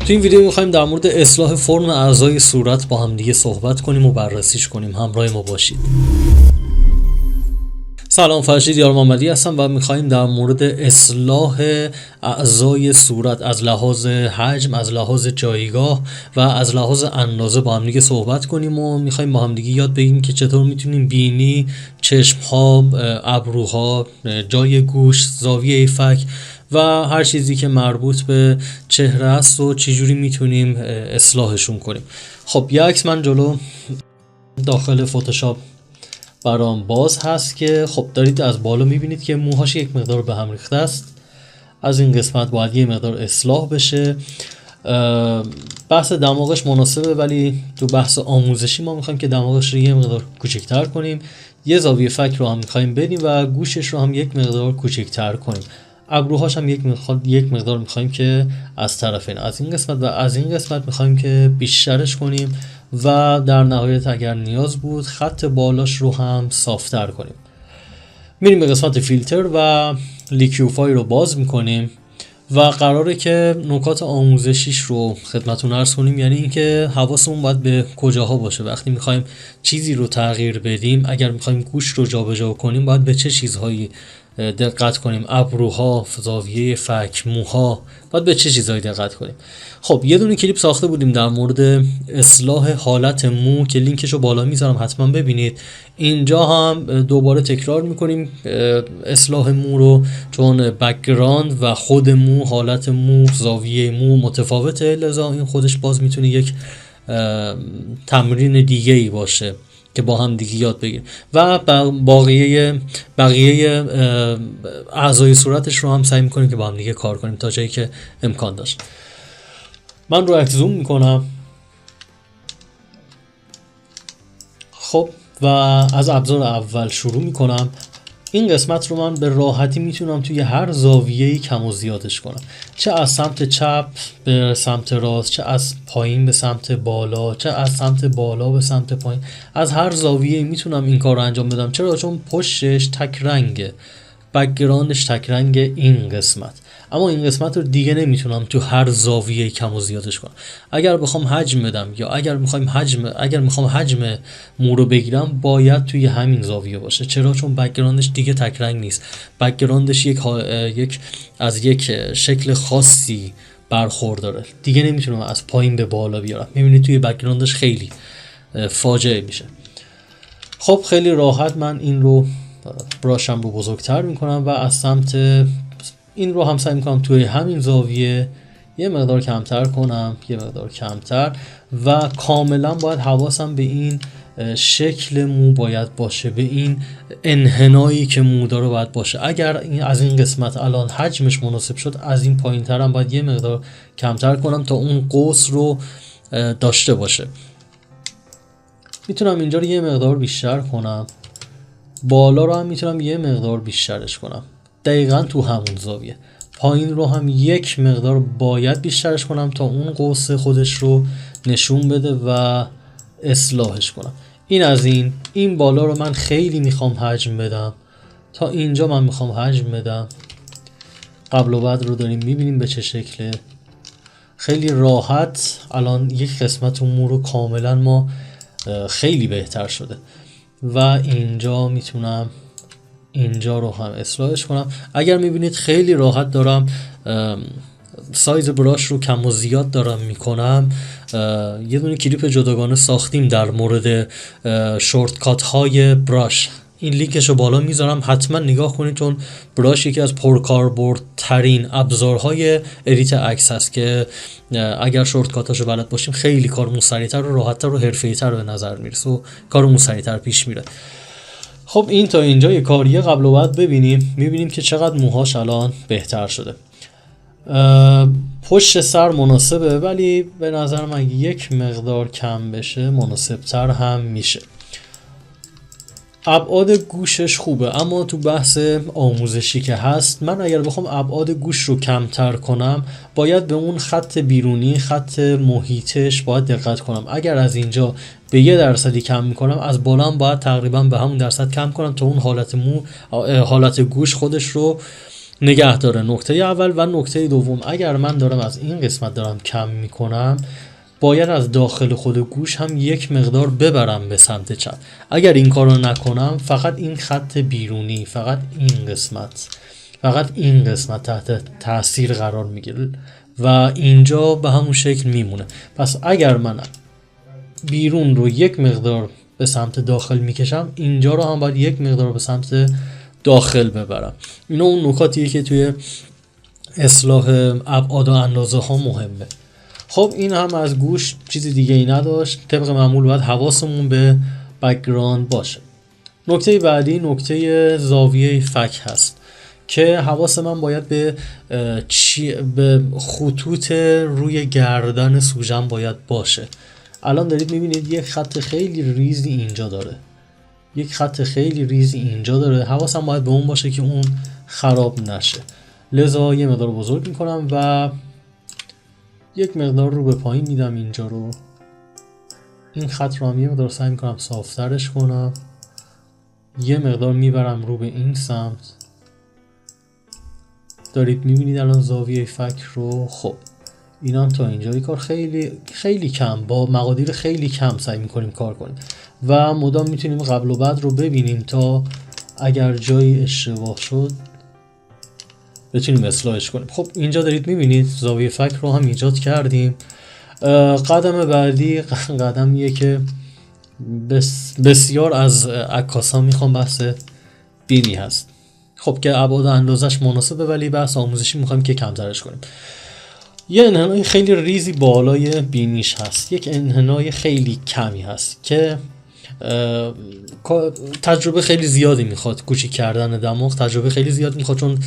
تو این ویدیو می‌خوایم در مورد اصلاح فرم اعضای صورت با هم دیگه صحبت کنیم و بررسیش کنیم. همراه ما باشید. سلام، فرشید یار محمدی هستم و می‌خوایم در مورد اصلاح اعضای صورت از لحاظ حجم، از لحاظ جایگاه و از لحاظ اندازه با هم دیگه صحبت کنیم و می‌خوایم با هم دیگه یاد بگیریم که چطور می‌تونیم بینی، چشم‌ها، ابروها، جای گوش، زاویه فک و هر چیزی که مربوط به چهره است و چجوری میتونیم اصلاحشون کنیم. خب یه عکس من جلو داخل فتوشاپ برام باز هست که خب دارید از بالا میبینید که موهاش یک مقدار به هم ریخته است. از این قسمت باید یه مقدار اصلاح بشه. بحث دماغش مناسبه، ولی تو بحث آموزشی ما میخوایم که دماغش رو یه مقدار کوچکتر کنیم. یه زاویه فک رو هم میخوایم بدیم و گوشش رو هم یک مقدار کوچکتر کنیم. ابروهاش هم یک مقدار میخوایم که از طرفین، از این قسمت و از این قسمت میخوایم که بیشترش کنیم و در نهایت اگر نیاز بود خط بالاش رو هم صافتر کنیم. میریم به قسمت فیلتر و لیکیوفای رو باز میکنیم و قراره که نکات آموزشیش رو خدمتتون عرض کنیم. یعنی اینکه حواسمون باید به کجاها باشه وقتی میخوایم چیزی رو تغییر بدیم. اگر میخوایم گوش رو جابجا کنیم باید به چه چیزهایی دقت کنیم؟ ابروها، زاویه فک، موها، باید به چه چیزهایی دقت کنیم؟ خب یه دونه کلیپ ساخته بودیم در مورد اصلاح حالت مو که لینکش رو بالا میذارم، حتما ببینید. اینجا هم دوباره تکرار میکنیم اصلاح مو رو، چون بک‌گراند و خود مو، حالت مو، زاویه مو متفاوته، لذا این خودش باز میتونه یک تمرین دیگه ای باشه که با هم دیگه یاد بگیریم و بقیه اعضای صورتش رو هم سعی میکنیم که با هم دیگه کار کنیم تا جایی که امکان داشت. من رو عکس زوم میکنم. خب و از ابزار اول شروع میکنم. این قسمت رو من به راحتی میتونم توی هر زاویه‌ای کم و زیادش کنم، چه از سمت چپ به سمت راست، چه از پایین به سمت بالا، چه از سمت بالا به سمت پایین. از هر زاویه‌ای میتونم این کار رو انجام بدم. چرا؟ چون پشتش تک رنگه، بک‌گراندش تک رنگ این قسمت. اما این قسمت رو دیگه نمیتونم تو هر زاویه کم و زیادش کنم. اگر بخوام حجم بدم یا اگر میخوام حجم مو رو بگیرم باید توی همین زاویه باشه. چرا؟ چون بک‌گراندش دیگه تک رنگ نیست. بک‌گراندش از یک شکل خاصی برخورداره. دیگه نمیتونم از پایین به بالا بیارم. میبینید توی بک‌گراندش خیلی فاجعه میشه. خب خیلی راحت من این رو براشم رو بزرگتر میکنم و از سمت این رو هم سعی میکنم توی همین زاویه یه مقدار کمتر کنم، یه مقدار کمتر، و کاملا باید حواسم به این شکل مو باید باشه، به این انحنایی که مو داره باید باشه. اگر از این قسمت الان حجمش مناسب شد، از این پایین تر هم باید یه مقدار کمتر کنم تا اون قوس رو داشته باشه. میتونم اینجا رو یه مقدار بیشتر کنم، بالا رو هم میتونم یه مقدار بیشترش کنم دقیقاً تو همون زاویه. پایین رو هم یک مقدار باید بیشترش کنم تا اون قوس خودش رو نشون بده و اصلاحش کنم. این از این بالا رو من خیلی میخوام حجم بدم، تا اینجا من میخوام حجم بدم. قبل و بعد رو داریم میبینیم به چه شکله. خیلی راحت الان یک قسمت اون مو رو کاملا ما خیلی بهتر شده و اینجا میتونم اینجا رو هم اصلاحش کنم. اگر میبینید خیلی راحت دارم سایز براش رو کم و زیاد دارم میکنم، یه دونه کلیپ جداگانه ساختیم در مورد شورتکات های براش. این لینکش رو بالا میذارم، حتما نگاه کنید، چون براش یکی از پرکاربردترین ابزارهای ادیت عکس هست که اگر شورتکاتاشو بلد باشیم خیلی کارمون سریعتر و راحت‌تر و حرفه‌ای‌تر به نظر میرسه و کارمون سریعتر پیش میره. خب این تا اینجا یه کاریه. قبل و بعد میبینیم که چقدر موهاش الان بهتر شده. پشت سر مناسبه، ولی به نظر من یک مقدار کم بشه مناسبتر هم میشه. ابعاد گوشش خوبه، اما تو بحث آموزشی که هست، من اگر بخوام ابعاد گوش رو کمتر کنم باید به اون خط بیرونی، خط محیطش باید دقت کنم. اگر از اینجا به 1% کم میکنم، از بالا هم باید تقریبا به همون درصد کم کنم تا اون حالت گوش خودش رو نگه داره. نکته اول و نکته دوم، اگر من دارم از این قسمت دارم کم میکنم، باید از داخل خود گوش هم یک مقدار ببرم به سمت چپ. اگر این کار رو نکنم، فقط این خط بیرونی، فقط این قسمت تحت تاثیر قرار میگیره و اینجا به همون شکل میمونه. پس اگر من بیرون رو یک مقدار به سمت داخل میکشم، اینجا رو هم باید یک مقدار به سمت داخل ببرم. اینا اون نکاتیه که توی اصلاح ابعاد و اندازه ها مهمه. خب این هم از گوش، چیزی دیگه ای نداشت. طبق معمول باید حواسمون به بک‌گراند باشه. نکته بعدی نکته زاویه فک هست که حواس من باید به خطوط روی گردن سوژن باید باشه. الان دارید میبینید یک خط خیلی ریزی اینجا داره. حواسم باید به اون باشه که اون خراب نشه. لذا یه مقدار بزرگ میکنم و یک مقدار رو به پایین میدم. اینجا رو، این خط رو هم یه مقدار سعی میکنم صافترش کنم. یه مقدار میبرم رو به این سمت. دارید میبینید الان زاویه فک رو. خب اینا تا اینجای کار خیلی خیلی کم، با مقادیر خیلی کم سعی میکنیم کار کنیم و مدام میتونیم قبل و بعد رو ببینیم تا اگر جایی اشتباه شد بتونیم اصلاحش کنیم. خب اینجا دارید میبینید زاویه فک رو هم ایجاد کردیم. قدم بعدی قدمیه که بسیار از عکاسا میخوام بحث بینی هست. خب که ابعاد و اندازش مناسبه، ولی بحث آموزشی میخوایم که کمترش کنیم. یه انحنای خیلی ریزی بالای بینیش هست، یک انحنای خیلی کمی هست که تجربه خیلی زیادی میخواد. کوچیک کردن دماغ تجربه خیلی زیاد میخواد، چون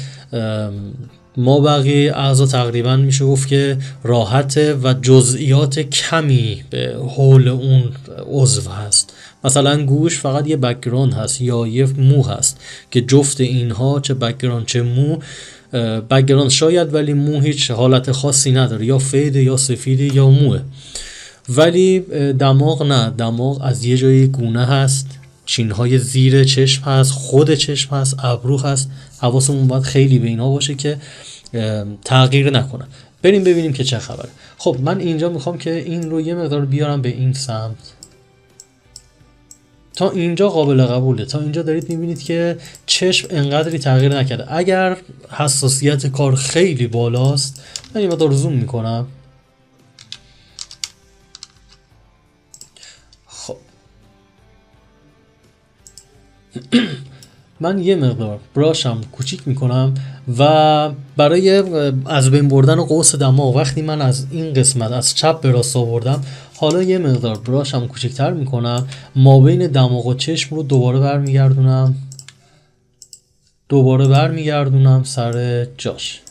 ما بقیه اعضا تقریبا میشه گفت که راحته و جزئیات کمی به حول اون عضو هست. مثلا گوش فقط یه بک‌گراند هست یا یه مو هست که جفت اینها، چه بک‌گراند چه مو، بک‌گراند شاید ولی مو هیچ حالت خاصی نداره، یا فیده یا سفیده یا موه. ولی دماغ نه، دماغ از یه جای گونه هست، چینهای زیر چشم هست، خود چشم هست، ابرو هست. حواسمون باید خیلی به اینا باشه که تغییر نکنه. بریم ببینیم که چه خبره. خب من اینجا میخوام که این رو یه مقدار بیارم به این سمت. تا اینجا قابل قبوله. تا اینجا دارید میبینید که چشم انقدری تغییر نکرده. اگر حساسیت کار خیلی بالاست، من این مقدار زوم میکنم. خب من یه مقدار براشم کوچیک میکنم و برای از بین بردن قوس دماغ، وقتی من از این قسمت از چپ به راست آوردم، حالا یه مقدار براشم کوچیک‌تر میکنم، ما بین دماغ و چشم رو دوباره برمیگردونم سر جاش.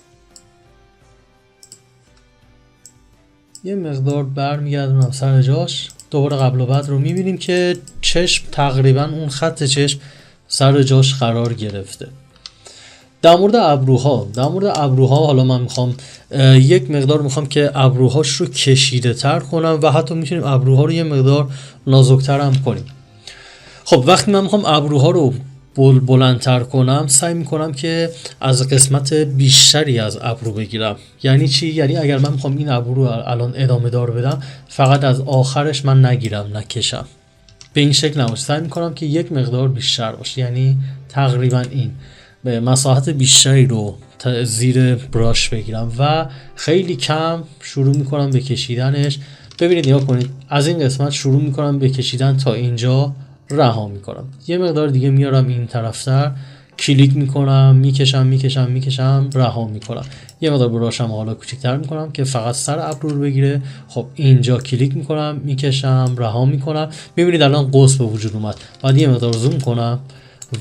یه مقدار برمیگردونم سر جاش. دوباره قبل و بعد رو میبینیم که چشم تقریبا اون خط چشم سر جاش قرار گرفته. در مورد ابروها حالا من میخوام یک مقدار که ابروهاش رو کشیده تر کنم و حتی میتونیم ابروها رو یه مقدار نازکتر هم کنیم. خب وقتی من میخوام ابروها رو بلندتر کنم، سعی میکنم که از قسمت بیشتری از ابرو بگیرم. یعنی چی؟ یعنی اگر من میخوام این ابرو رو الان ادامه دار بدم، فقط از آخرش من نگیرم نکشم، به این شکل نباشه. سعی میکنم که یک مقدار بیشتر باشه، یعنی تقریبا این به مساحت بیشتری رو زیر براش بگیرم و خیلی کم شروع میکنم به کشیدنش. ببینید نگاه کنید، از این قسمت شروع میکنم به کشیدن تا اینجا رها میکنم. یه مقدار دیگه میارم این طرفتر، کلیک میکنم، میکشم رها میکنم. یه مقدار براشم حالا کوچیک‌تر میکنم که فقط سر ابرو رو بگیره. خب اینجا کلیک میکنم، میکشم، رها میکنم. میبینید الان قوس به وجود اومد. بعد یه مقدار زوم کنم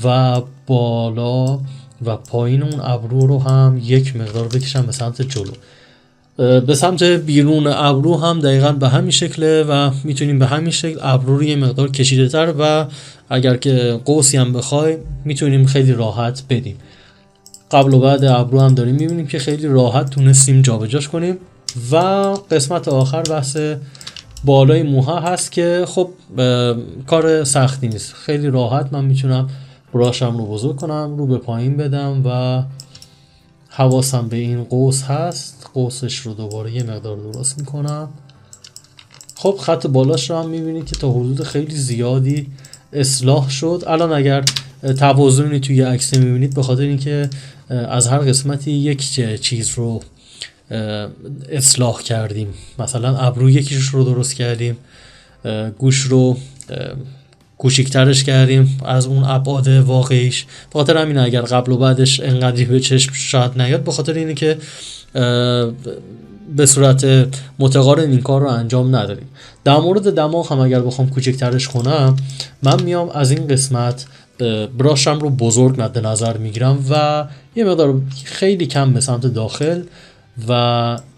و بالا و پایین اون ابرو رو هم یک مقدار بکشم به سمت جلو. به سمت بیرون ابرو هم دقیقاً به همین شکله و میتونیم به همین شکل ابرو رو یه مقدار کشیده تر و اگر که قوسی هم بخوای میتونیم خیلی راحت بدیم. قبل و بعد ابرو هم داریم میبینیم که خیلی راحت تونستیم جابجاش کنیم. و قسمت آخر بحث بالای موها هست که خب کار سختی نیست، خیلی راحت من میتونم براشم رو بزرگ کنم، رو به پایین بدم و حواسم به این قوس هست، قوسش رو دوباره یه مقدار درست میکنم. خب خط بالاش رو هم میبینید که تا حدود خیلی زیادی اصلاح شد. الان اگر توازنی توی عکس میبینید به خاطر اینکه از هر قسمتی یک چیز رو اصلاح کردیم. مثلا ابرو یکیش رو درست کردیم، گوش رو کوچیک‌ترش کردیم از اون ابعاد واقعیش. به خاطر همین اگر قبل و بعدش انقدری به چشم شاید نیاد، به خاطر اینه که به صورت متقارن این کار رو انجام نداریم. در مورد دماغ هم اگر بخوام کوچکترش کنم، من میام از این قسمت براشم رو بزرگ مد نظر میگیرم و یه مقدار خیلی کم به سمت داخل و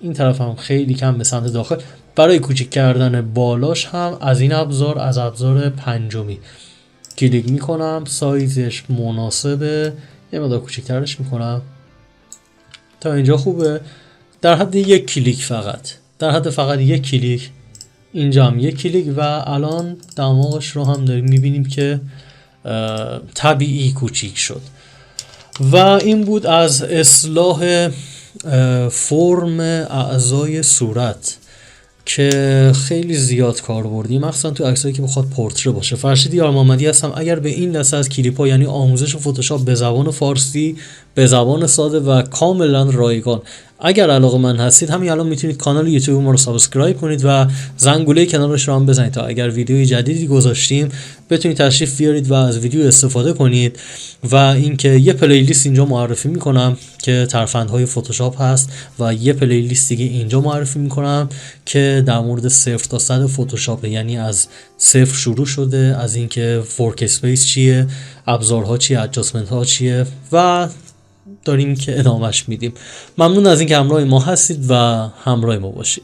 این طرف هم خیلی کم به سمت داخل. برای کوچک کردن بالاش هم از این ابزار، از ابزار پنجمی کلیک میکنم، سایزش مناسبه، یه مقدار کوچکترش میکنم. تا اینجا خوبه. در حد یک کلیک فقط، در حد فقط یک کلیک. اینجا هم یک کلیک و الان دماغش رو هم داریم میبینیم که طبیعی کوچیک شد. و این بود از اصلاح فرم اعضای صورت که خیلی زیاد کار بردی، مخصوصا تو عکسایی که بخواد پورتره باشه. فرشید یار محمدی هستم. اگر به این دسته از کلیپ‌ها یعنی آموزش فتوشاپ به زبان فارسی، به زبان ساده و کاملا رایگان اگر علاقه‌مند هستید، همین الان میتونید کانال یوتیوب ما رو سابسکرایب کنید و زنگوله کنارش رو هم بزنید تا اگر ویدیوی جدیدی گذاشتیم بتونید تشریف بیارید و از ویدیو استفاده کنید. و اینکه یه پلیلیست اینجا معرفی میکنم که ترفندهای فتوشاپ هست و یه پلیلیست دیگه اینجا معرفی میکنم که در مورد 0 تا 100 فتوشاپ، یعنی از 0 شروع شده، از اینکه فورک اسپیس چیه، ابزارها چیه، ادجاستمنت ها چیه و داریم که ادامهش میدیم. ممنون از اینکه همراه ما هستید و همراه ما باشید.